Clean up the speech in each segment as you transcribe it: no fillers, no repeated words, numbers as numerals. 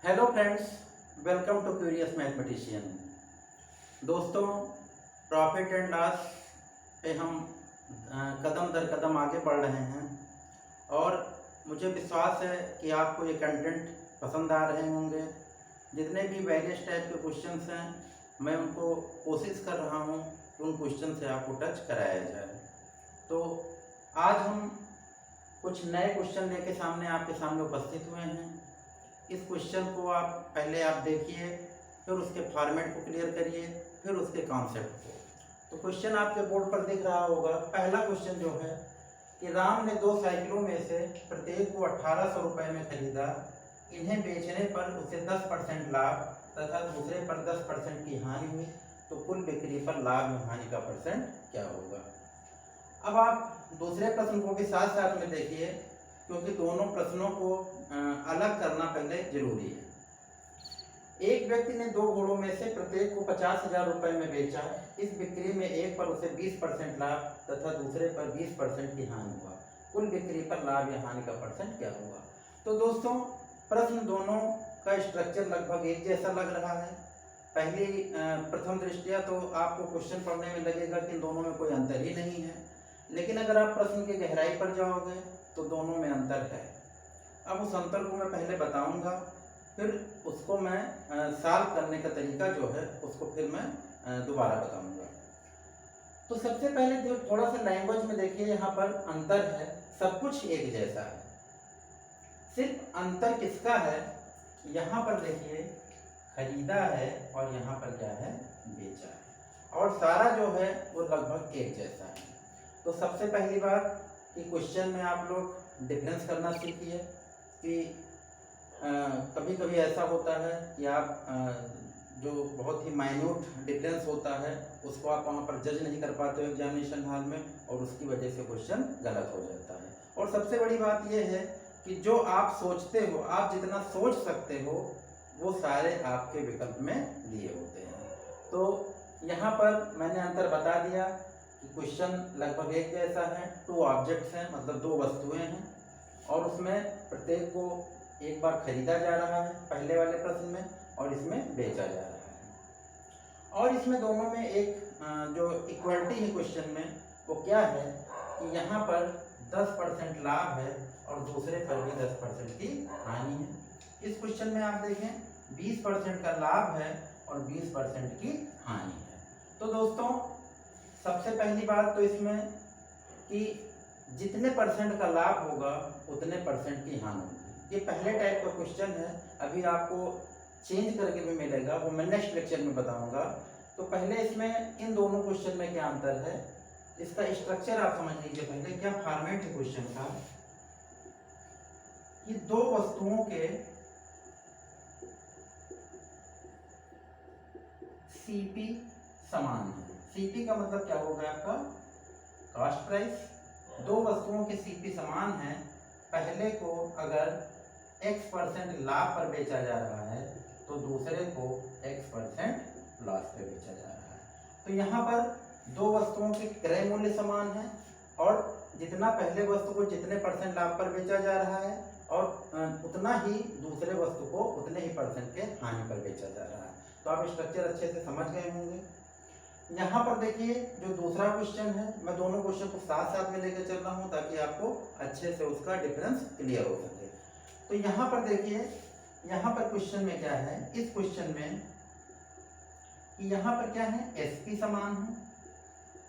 Hello friends, welcome to Curious Mathematician. दोस्तों, profit and loss पे हम कदम दर कदम आगे बढ़ रहे हैं और मुझे विश्वास है कि आपको ये कंटेंट पसंद आ रहे होंगे। जितने भी वेरियस टाइप के क्वेश्चंस हैं, मैं उनको कोशिश कर रहा हूँ कि उन क्वेश्चन से आपको टच कराया जाए। तो आज हम कुछ नए क्वेश्चन लेके आपके सामने उपस्थित हुए हैं। इस क्वेश्चन को आप देखिए, फिर उसके फॉर्मेट को क्लियर करिए, फिर उसके कॉन्सेप्ट को। तो क्वेश्चन आपके बोर्ड पर दिख रहा होगा। पहला क्वेश्चन जो है कि राम ने 2 साइकिलों में से प्रत्येक को 1800 रुपये में खरीदा। इन्हें बेचने पर उसे 10% लाभ तथा दूसरे पर 10% की हानि हुई, तो कुल बिक्री पर लाभ और हानि का परसेंट क्या होगा। अब आप दूसरे प्रश्न को भी साथ साथ में देखिए, क्योंकि दोनों प्रश्नों को अलग करना पहले जरूरी है। एक व्यक्ति ने 2 घोड़ों में से प्रत्येक को 50,000 रुपये में बेचा। इस बिक्री में एक पर उसे 20% लाभ तथा दूसरे पर 20% की हानि हुआ। कुल बिक्री पर लाभ या हानि का परसेंट क्या होगा। तो दोस्तों, प्रश्न दोनों का स्ट्रक्चर लगभग एक जैसा लग रहा है। प्रथम दृष्टिया तो आपको क्वेश्चन पढ़ने में लगेगा कि इन दोनों में कोई अंतर ही नहीं है, लेकिन अगर आप प्रश्न की गहराई पर जाओगे तो दोनों में अंतर है। अब उस अंतर को मैं पहले बताऊंगा, फिर उसको मैं सॉल्व करने का तरीका जो है उसको फिर मैं दोबारा बताऊंगा। तो सबसे पहले जो थोड़ा सा लैंग्वेज में देखिए, यहाँ पर अंतर है, सब कुछ एक जैसा है। सिर्फ अंतर किसका है, यहाँ पर देखिए खरीदा है और यहाँ पर क्या है, बेचा है, और सारा जो है वो लगभग एक जैसा है। तो सबसे पहली बात कि क्वेश्चन में आप लोग डिफरेंस करना सीखिए कि कभी कभी ऐसा होता है कि आप जो बहुत ही माइन्यूट डिफरेंस होता है उसको आप वहाँ पर जज नहीं कर पाते हो एग्जामिनेशन हॉल में, और उसकी वजह से क्वेश्चन गलत हो जाता है। और सबसे बड़ी बात यह है कि जो आप सोचते हो, आप जितना सोच सकते हो, वो सारे आपके विकल्प में दिए होते हैं। तो यहाँ पर मैंने अंतर बता दिया कि क्वेश्चन लगभग एक जैसा है। 2 ऑब्जेक्ट्स हैं, मतलब 2 वस्तुएं हैं, और उसमें प्रत्येक को एक बार खरीदा जा रहा है पहले वाले प्रश्न में, और इसमें बेचा जा रहा है। और इसमें दोनों में एक जो इक्वलिटी है क्वेश्चन में, वो क्या है कि यहाँ पर 10% लाभ है और दूसरे पर भी 10% की हानि है। इस क्वेश्चन में आप देखें 20% का लाभ है और 20% की हानि है। तो दोस्तों, सबसे पहली बात तो इसमें कि जितने परसेंट का लाभ होगा उतने परसेंट की हानि होगी। ये पहले टाइप का क्वेश्चन है, अभी आपको चेंज करके भी मिलेगा, वो मैं नेक्स्ट लेक्चर में बताऊंगा। तो पहले इसमें इन दोनों क्वेश्चन में क्या अंतर है, इसका स्ट्रक्चर आप समझ लीजिए। पहले क्या फॉर्मेट है क्वेश्चन का कि 2 वस्तुओं के सीपी समान है। सीपी का मतलब क्या होगा आपका, कॉस्ट प्राइस। 2 वस्तुओं के सीपी समान है, पहले को अगर x% लाभ पर बेचा जा रहा है तो दूसरे को x% लॉस पर बेचा जा रहा है। तो यहाँ पर 2 वस्तुओं के क्रय मूल्य समान है, और जितना पहले वस्तु को जितने % लाभ पर बेचा जा रहा है, और उतना ही दूसरे वस्तु को उतने ही % के हानि पर बेचा जा रहा है। तो आप स्ट्रक्चर अच्छे से समझ गए होंगे। यहाँ पर देखिए जो दूसरा क्वेश्चन है, मैं दोनों क्वेश्चन को साथ साथ में लेकर चल रहा हूँ ताकि आपको अच्छे से उसका डिफरेंस क्लियर हो सके। तो यहाँ पर देखिए, यहाँ पर क्वेश्चन में क्या है, इस क्वेश्चन में कि यहाँ पर क्या है, एसपी समान है,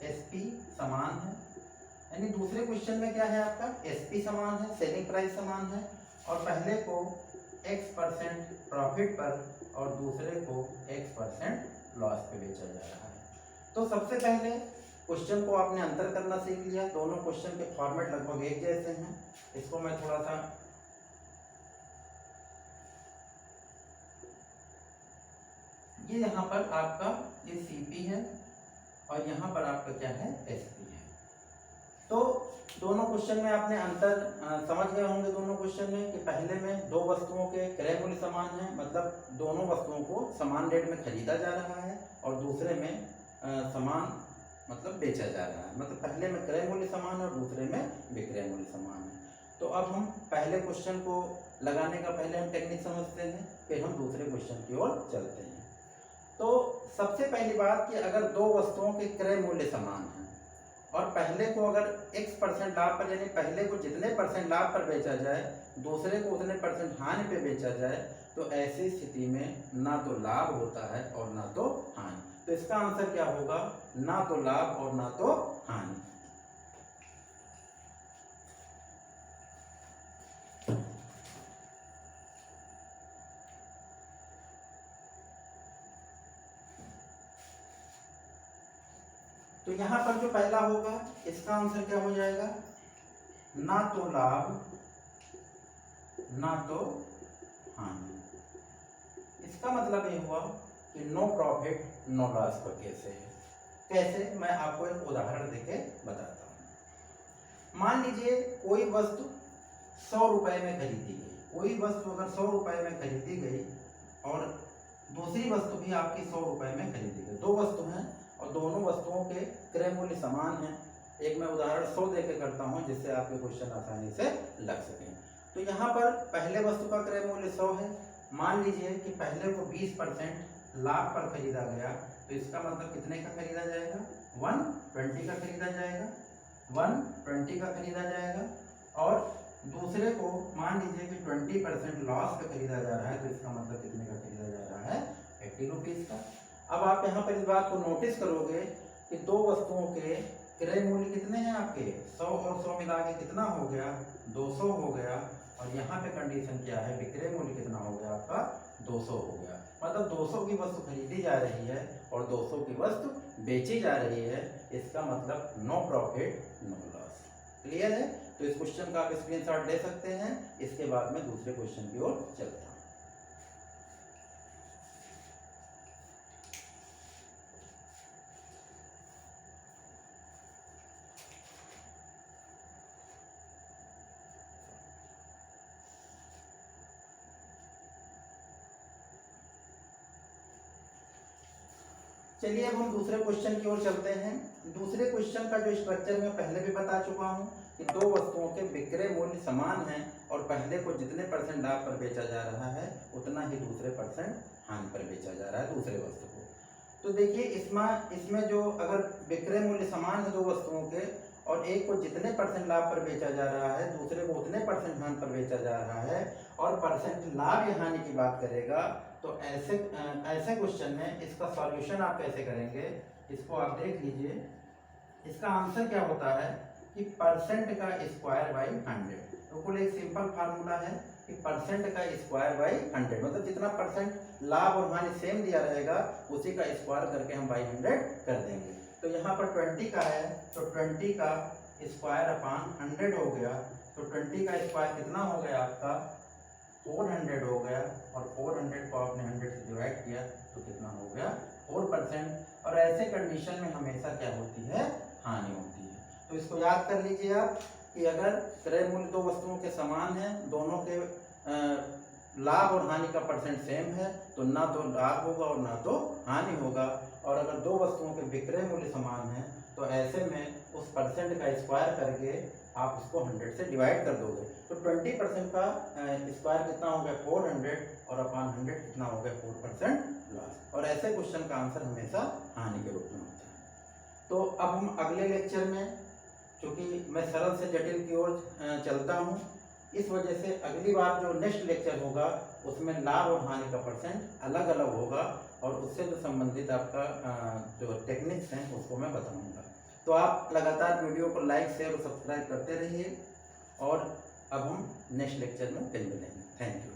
एसपी समान है, यानी दूसरे क्वेश्चन में क्या है आपका, एसपी समान है, सेलिंग प्राइस समान है, और पहले को x% प्रॉफिट पर और दूसरे को x% लॉस पे बेचा जा रहा है। तो सबसे पहले क्वेश्चन को आपने अंतर करना सीख लिया। दोनों क्वेश्चन के फॉर्मेट लगभग एक जैसे हैं। इसको मैं थोड़ा सा, ये यहाँ पर आपका ये सीपी है और यहाँ पर आपका क्या है, एसपी है। तो दोनों क्वेश्चन में आपने अंतर समझ गए होंगे। दोनों क्वेश्चन में कि पहले में 2 वस्तुओं के क्रय मूल्य समान है, मतलब दोनों वस्तुओं को समान रेट में खरीदा जा रहा है, और दूसरे में समान मतलब बेचा जा रहा है, मतलब पहले में क्रय मूल्य समान है और दूसरे में विक्रय मूल्य समान है। तो अब हम पहले क्वेश्चन को लगाने का पहले हम टेक्निक समझते हैं, फिर हम दूसरे क्वेश्चन की ओर चलते हैं। तो सबसे पहली बात कि अगर दो वस्तुओं के क्रय मूल्य समान हैं और पहले को अगर x% लाभ पर, यानी पहले को जितने % लाभ पर बेचा जाए दूसरे को उतने % हानि पे बेचा जाए, तो ऐसी स्थिति में ना तो लाभ होता है और ना तो हानि। तो इसका आंसर क्या होगा? ना तो लाभ और ना तो हानि। तो यहां पर जो पहला होगा इसका आंसर क्या हो जाएगा? ना तो लाभ ना तो हानि। इसका मतलब ये हुआ कि नो प्रॉफिट नो लॉस का केस है। कैसे? मैं आपको एक उदाहरण देके बताता हूँ। मान लीजिए कोई वस्तु 100 रुपए में खरीदी गई, कोई वस्तु अगर 100 रुपए में खरीदी गई और दूसरी वस्तु भी आपकी 100 रुपए में खरीदी गई, दो वस्तु हैं और दोनों वस्तुओं के क्रय मूल्य समान हैं। एक मैं उदाहरण 100 देके करता हूं जिससे आपके क्वेश्चन आसानी से लग सके। तो यहाँ पर पहले वस्तु का क्रय मूल्य 100 है। मान लीजिए कि पहले को 20% लाभ पर खरीदा गया, तो इसका मतलब कितने का खरीदा जाएगा? 120 का खरीदा जाएगा, 120 का खरीदा जाएगा। और दूसरे को मान लीजिए कि 20% लॉस पे खरीदा जा रहा है, तो इसका मतलब कितने का खरीदा जा रहा है? 80 रुपीज का। अब आप यहाँ पर इस बात को नोटिस करोगे कि दो वस्तुओं के क्रय मूल्य कितने हैं आपके? 100 और 100 मिला के कितना हो गया? 200 हो गया। और यहाँ पे कंडीशन क्या है? विक्रय मूल्य कितना हो गया आपका? 200 हो गया। मतलब 200 की वस्तु खरीदी जा रही है और 200 की वस्तु बेची जा रही है। इसका मतलब no profit no loss. Clear है? तो इस क्वेश्चन का आप स्क्रीनशॉट ले सकते हैं। इसके बाद में दूसरे क्वेश्चन की ओर चलता हूँ। चलिए अब हम दूसरे क्वेश्चन की ओर चलते हैं। दूसरे क्वेश्चन का जो स्ट्रक्चर मैं पहले भी बता चुका हूं कि दो वस्तुओं के विक्रय मूल्य समान हैं और पहले को जितने % लाभ पर बेचा जा रहा है उतना ही दूसरे % हानि पर बेचा जा रहा है दूसरे वस्तु को। तो देखिए इसमें जो अगर विक्रय मूल्य समान है दो वस्तुओं के और एक को जितने % लाभ पर बेचा जा रहा है दूसरे को उतने % हानि पर बेचा जा रहा है और % लाभ या हानि की बात करेगा, तो ऐसे क्वेश्चन में इसका सॉल्यूशन आप कैसे करेंगे? इसको आप देख लीजिए। इसका आंसर क्या होता है कि % का स्क्वायर बाई 100। तो कुल एक सिंपल फार्मूला है कि % का स्क्वायर बाई 100, मतलब जितना % लाभ और हानि सेम दिया रहेगा उसी का स्क्वायर करके हम बाई 100 कर देंगे। तो यहाँ पर 20 का है तो 20 का स्क्वायर अपान 100 हो गया। तो 20 का स्क्वायर कितना हो गया आपका? 400 हो गया। और 400 को आपने 100 से डिवाइड किया तो कितना हो गया? 4%। और ऐसे कंडीशन में हमेशा क्या होती है? हानि होती है। तो इसको याद कर लीजिए आप कि अगर क्रय मूल्य दो वस्तुओं के समान है, दोनों के लाभ और हानि का % सेम है, तो ना तो लाभ होगा और ना तो हानि होगा। और अगर दो वस्तुओं के विक्रय मूल्य समान है तो ऐसे में उस % का स्क्वायर करके आप उसको 100 से डिवाइड कर दोगे। तो 20% का स्क्वायर कितना हो गया? 400 और अपान 100 कितना हो गया? 4% लॉस। और ऐसे क्वेश्चन का आंसर हमेशा हानि के रूप में होता है। तो अब हम अगले लेक्चर में, क्योंकि मैं सरल से जटिल की ओर चलता हूँ, इस वजह से अगली बार जो नेक्स्ट लेक्चर होगा उसमें लाभ और हानि का % अलग अलग होगा और उससे जो संबंधित आपका जो टेक्निक्स हैं उसको मैं बताऊंगा। तो आप लगातार वीडियो को लाइक शेयर और सब्सक्राइब करते रहिए और अब हम नेक्स्ट लेक्चर में फिर मिलेंगे। Thank you.